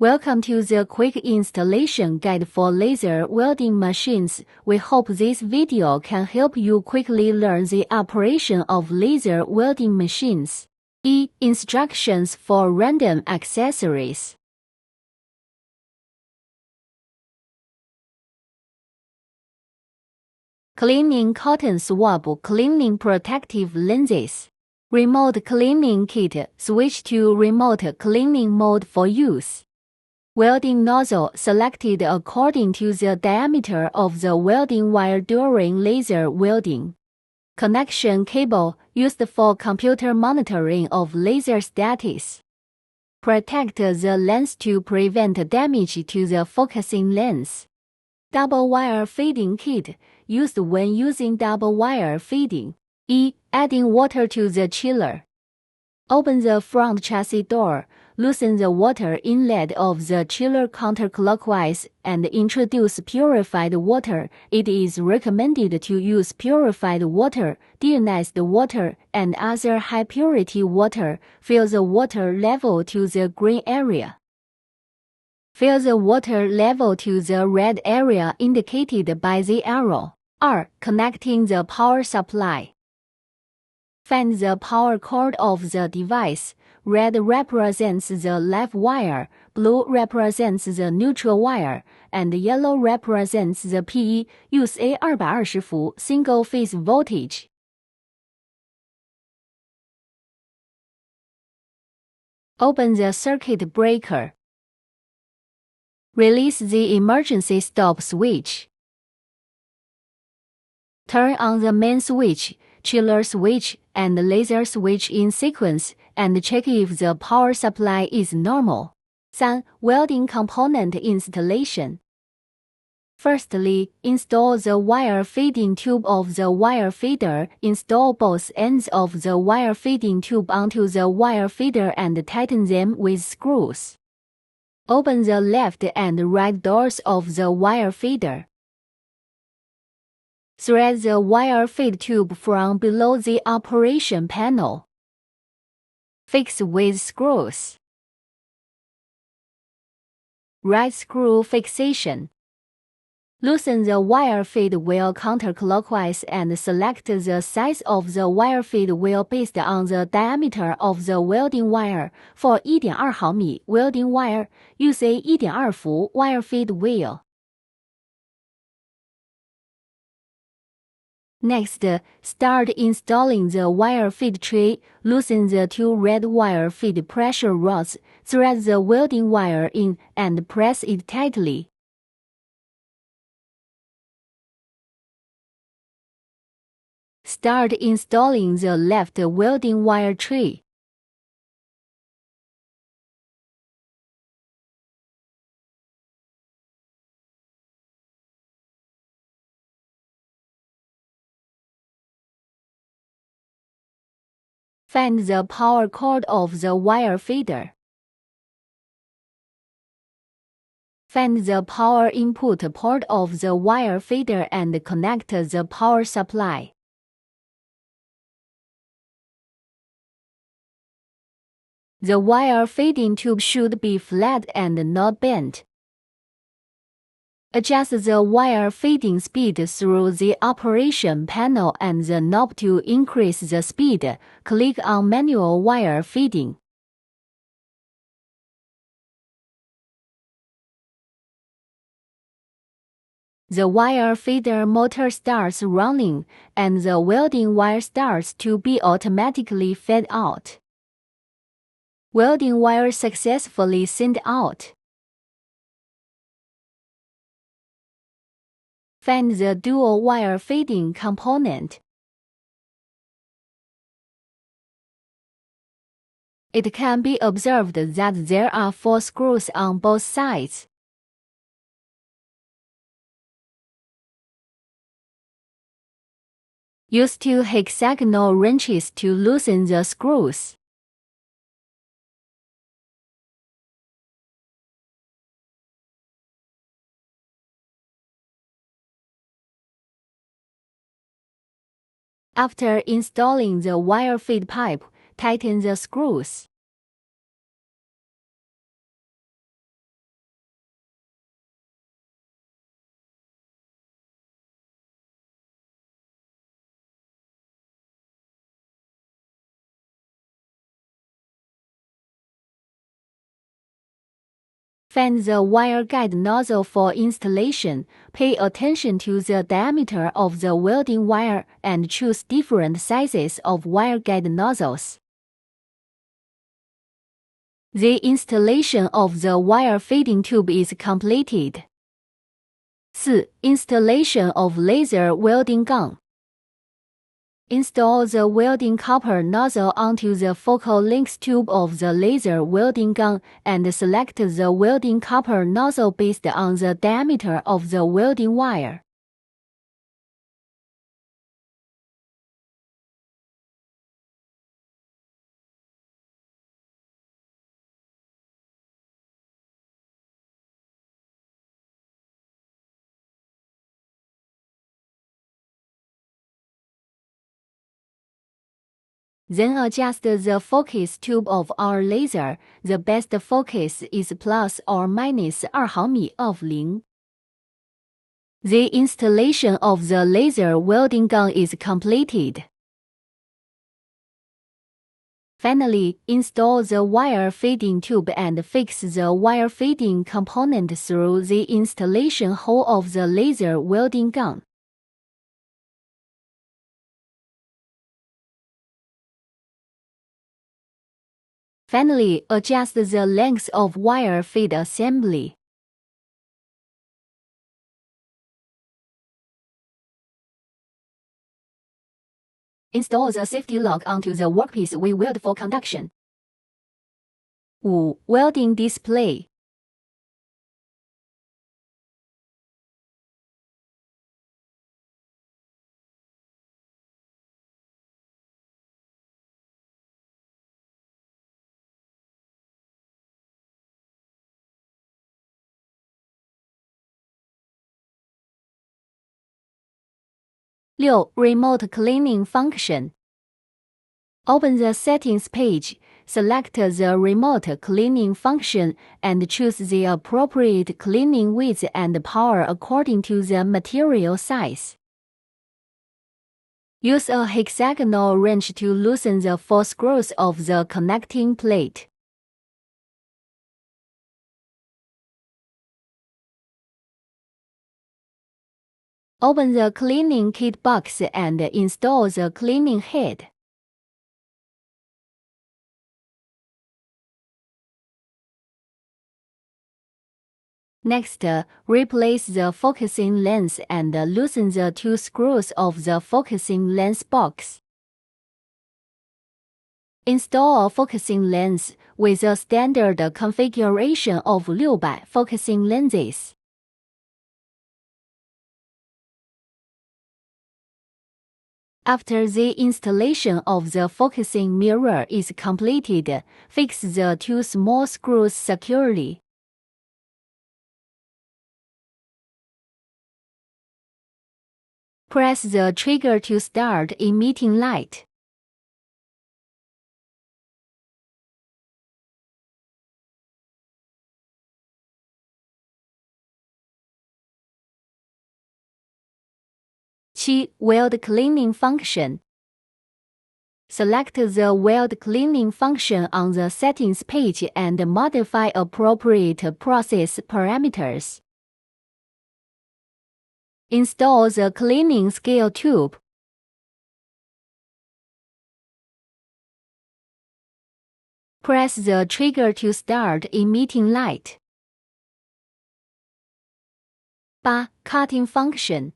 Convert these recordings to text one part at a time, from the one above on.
Welcome to the quick installation guide for laser welding machines. We hope this video can help you quickly learn the operation of laser welding machines. Instructions for random accessories. Cleaning cotton swab, cleaning protective lenses. Remote cleaning kit, switch to remote cleaning mode for use. Welding nozzle selected according to the diameter of the welding wire during laser welding. Connection cable used for computer monitoring of laser status. Protect the lens to prevent damage to the focusing lens. Double wire feeding kit used when using double wire feeding. Adding water to the chiller. Open the front chassis door, loosen the water inlet of the chiller counterclockwise, and introduce purified water. It is recommended to use purified water, deionized water, and other high-purity water. Fill the water level to the green area. Fill the water level to the red area indicated by the arrow. Connecting the power supply. Find the power cord of the device. Red represents the live wire, blue represents the neutral wire, and yellow represents the PE. Use a 220 V single-phase voltage. Open the circuit breaker. Release the emergency stop switch. Turn on the main switch, chiller switch, and laser switch in sequence, and check if the power supply is normal. 3. Welding component installation. Firstly, install the wire feeding tube of the wire feeder. Install both ends of the wire feeding tube onto the wire feeder and tighten them with screws. Open the left and right doors of the wire feeder. Thread the wire feed tube from below the operation panel. Fix with screws. Right screw fixation. Loosen the wire feed wheel counterclockwise and select the size of the wire feed wheel based on the diameter of the welding wire. For 1.2 毫米 welding wire, use a 1.2 伏 wire feed wheel. Next, start installing the wire feed tray. Loosen the 2 red wire feed pressure rods, thread the welding wire in, and press it tightly. Start installing the left welding wire tray. Find the power cord of the wire feeder. Find the power input port of the wire feeder and connect the power supply. The wire feeding tube should be flat and not bent. Adjust the wire feeding speed through the operation panel and the knob to increase the speed. Click on manual wire feeding. The wire feeder motor starts running, and the welding wire starts to be automatically fed out. Welding wire successfully sent out. Find the dual wire feeding component. It can be observed that there are 4 screws on both sides. Use 2 hexagonal wrenches to loosen the screws. After installing the wire feed pipe, tighten the screws. Find the wire guide nozzle for installation. Pay attention to the diameter of the welding wire and choose different sizes of wire guide nozzles. The installation of the wire feeding tube is completed. 4. Installation of laser welding gun. Install the welding copper nozzle onto the focal length tube of the laser welding gun and select the welding copper nozzle based on the diameter of the welding wire. Then adjust the focus tube of our laser. The best focus is plus or minus 2 毫米 of 0. The installation of the laser welding gun is completed. Finally, install the wire feeding tube and fix the wire feeding component through the installation hole of the laser welding gun. Finally, adjust the length of wire feed assembly. Install the safety lock onto the workpiece we weld for conduction. 5. Welding display. Remote cleaning function. Open the settings page, select the remote cleaning function, and choose the appropriate cleaning width and power according to the material size. Use a hexagonal wrench to loosen the 4 screws of the connecting plate. Open the cleaning kit box and install the cleaning head. Next, replace the focusing lens and loosen the 2 screws of the focusing lens box. Install a focusing lens with a standard configuration of 600 focusing lenses. After the installation of the focusing mirror is completed, fix the 2 small screws securely. Press the trigger to start emitting light. Weld cleaning function. Select the weld cleaning function on the settings page and modify appropriate process parameters. Install the cleaning scale tube. Press the trigger to start emitting light. 8. Cutting function.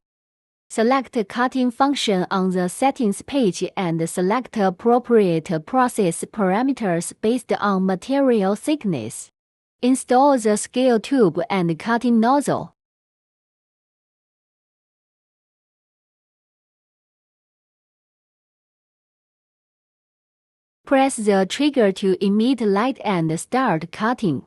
Select cutting function on the settings page and select appropriate process parameters based on material thickness. Install the scale tube and cutting nozzle. Press the trigger to emit light and start cutting.